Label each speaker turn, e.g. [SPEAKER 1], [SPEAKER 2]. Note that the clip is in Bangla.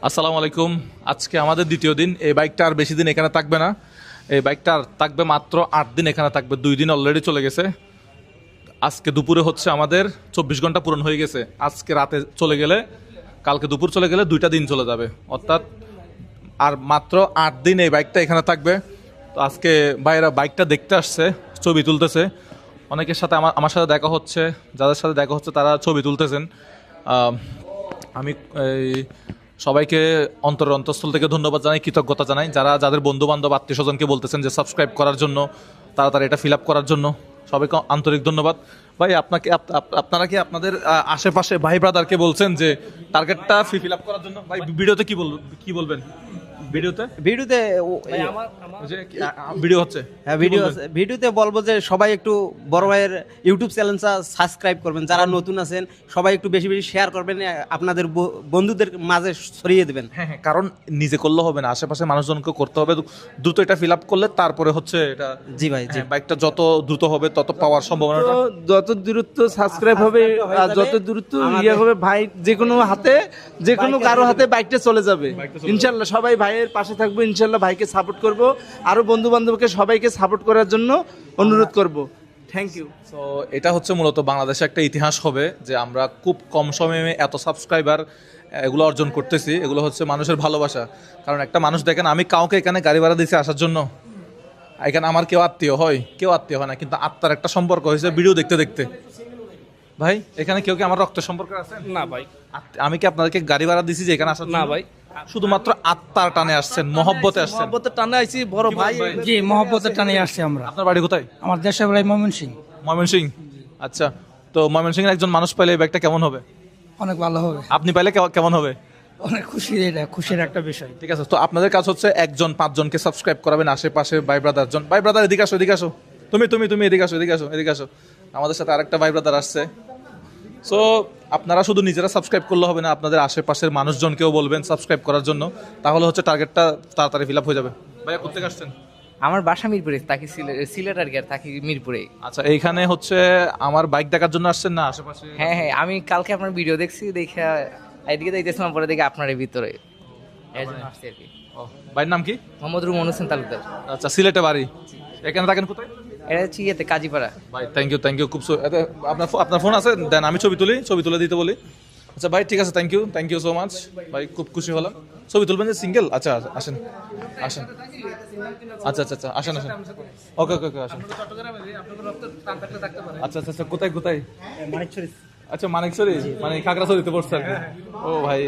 [SPEAKER 1] আসসালামু আলাইকুম। আজকে আমাদের দ্বিতীয় দিন। এই বাইকটা আর বেশি দিন এখানে থাকবে না। এই বাইকটা আর থাকবে মাত্র 8 দিন এখানে থাকবে। 2 দিন অলরেডি চলে গেছে। আজকে দুপুরে হচ্ছে আমাদের 24 ঘন্টা পূরণ হয়ে গেছে। আজকে রাতে চলে গেলে, কালকে দুপুর চলে গেলে 2টা দিন চলে যাবে, অর্থাৎ আর মাত্র 8 দিন এই বাইকটা এখানে থাকবে। তো আজকে ভাইয়েরা বাইকটা দেখতে আসছে, ছবি তুলতেছে। অনেকের সাথে আমার সাথে দেখা হচ্ছে, যাদের সাথে দেখা হচ্ছে তারা ছবি তুলতেছেন। আমি এই সবাইকে অন্তঃস্থল থেকে ধন্যবাদ জানাই, কৃতজ্ঞতা জানাই, যাদের বন্ধু বান্ধব আত্মীয় স্বজনকে বলতেছেন যে সাবস্ক্রাইব করার জন্য, তাড়াতাড়ি এটা ফিল আপ করার জন্য। সবাইকে আন্তরিক ধন্যবাদ। ভাই আপনারা কি আপনাদের আশেপাশে ভাই ব্রাদারকে বলছেন যে টার্গেটটা ফিল আপ করার জন্য? ভাই ভিডিওতে কি বলবেন? ভিডিওতে ভিডিও হচ্ছে,
[SPEAKER 2] হ্যাঁ ভিডিওতে বলবো যে সবাই একটু বড় ভাইয়ের ইউটিউব চ্যানেলটা সাবস্ক্রাইব করবেন, যারা নতুন আছেন সবাই একটু বেশি বেশি শেয়ার করবেন, আপনাদের বন্ধুদের মাঝে ছড়িয়ে দেবেন।
[SPEAKER 1] হ্যাঁ, কারণ নিজে করলে হবে না, আশেপাশে মানুষজনকে করতে হবে। দ্রুত এটা ফিল আপ করলে তারপরে হচ্ছে এটা।
[SPEAKER 2] জি ভাই, জি।
[SPEAKER 1] বাইকটা যত দ্রুত হবে তত পাওয়ার সম্ভাবনা,
[SPEAKER 3] যত দ্রুত সাবস্ক্রাইব হবে আর যত দ্রুত ইয়ে হবে ভাই, যে কোনো কারো হাতে বাইকটা চলে যাবে ইনশাল্লাহ। সবাই ভাইয়ের পাশে থাকবো ইনশাল্লাহ, ভাইকে সাপোর্ট করব, আরো বন্ধু বান্ধবকে সবাইকে সাপোর্ট করার জন্য অনুরোধ করব। Thank you.
[SPEAKER 1] তো এটা হচ্ছে মূলত বাংলাদেশে একটা ইতিহাস হবে যে আমরা খুব কম সময়ে এত সাবস্ক্রাইবার এগুলো অর্জন করতেছি। এগুলো হচ্ছে মানুষের ভালোবাসা। কারণ একটা মানুষ দেখেন, আমি কাউকে এখানে গাড়ি ভাড়া দিয়েছি আসার জন্য, এখানে আমার কেউ আত্মীয় হয় না, কিন্তু আত্মার একটা সম্পর্ক হয়েছে ভিডিও দেখতে দেখতে। ভাই এখানে কেউ কি আমার রক্তের সম্পর্ক আছে?
[SPEAKER 3] না ভাই।
[SPEAKER 1] আমি কি আপনাদেরকে গাড়ি ভাড়া দিছি যে এখানে আসার?
[SPEAKER 3] না ভাই,
[SPEAKER 1] শুধুমাত্র আত্মার টানে আসছেন, মহব্বতে আসছেন।
[SPEAKER 3] মহব্বতের টানে আইছি বড় ভাই।
[SPEAKER 4] জি, মহব্বতের টানে আসছি আমরা।
[SPEAKER 1] আপনার বাড়ি কোথায়?
[SPEAKER 4] আমার দেশের বাড়ি ময়মনসিংহ।
[SPEAKER 1] ময়মনসিংহ। আচ্ছা, তো ময়মনসিংহের একজন মানুষ পাইলে এই ব্যাগটা কেমন হবে?
[SPEAKER 4] অনেক ভালো হবে,
[SPEAKER 1] আপনি পাইলে কেমন হবে?
[SPEAKER 4] অনেক খুশির, এটা খুশির একটা বিষয়।
[SPEAKER 1] ঠিক আছে, তো আপনাদের কাজ হচ্ছে 1-5 জনকে সাবস্ক্রাইব করাবেন আশেপাশে। ভাই ব্রাদার এদিকে আসো। তুমি এদিকে আসো। আমাদের সাথে আরেকটা ভাই ব্রাদার আসছে। সো আপনারা শুধু নিজেরা সাবস্ক্রাইব করলে হবে না, আপনাদের আশেপাশের মানুষজনকেও বলবেন সাবস্ক্রাইব করার জন্য। তাহলে হচ্ছে টার্গেটটা তাড়াতাড়ি ফিল আপ হয়ে যাবে। ভাইয়া কোথা থেকে আসছেন?
[SPEAKER 5] আমার বাসা মিরপুরে, থাকি সিলেট আর কি, আর থাকি মিরপুরে।
[SPEAKER 1] আচ্ছা, এইখানে হচ্ছে আমার বাইক দেখার জন্য আসছেন না আশেপাশে?
[SPEAKER 5] হ্যাঁ, আমি কালকে আপনার ভিডিও দেখছি, দেখে এদিকে দেখতেছিলাম, পরে দেখে আপনার ভিতরে এর জন্য আসছি আর কি।
[SPEAKER 1] ভাইয়ের নাম কি?
[SPEAKER 5] মোহাম্মদ রুমন হোসেন তালুকদার।
[SPEAKER 1] আচ্ছা, সিলেটে বাড়ি। এখানে থাকেন কোথায়?
[SPEAKER 5] এটা হচ্ছে ইয়েতে কাজীপাড়া।
[SPEAKER 1] ভাই থ্যাংক ইউ খুব আপনার ফোন আছে দেন, আমি ছবি তুলে দিতে বলি। আচ্ছা ভাই, ঠিক আছে, থ্যাংক ইউ সো মাচ ভাই, খুব খুশি হলাম। ছবি তুলবেন যে সিঙ্গেল? আচ্ছা আসেন। আচ্ছা আসেন। ওকে আসেন। আচ্ছা কোথায়? আচ্ছা মানিকছড়ি, মানে খাগড়াছড়িতে পড়ছে আর কি। ও ভাই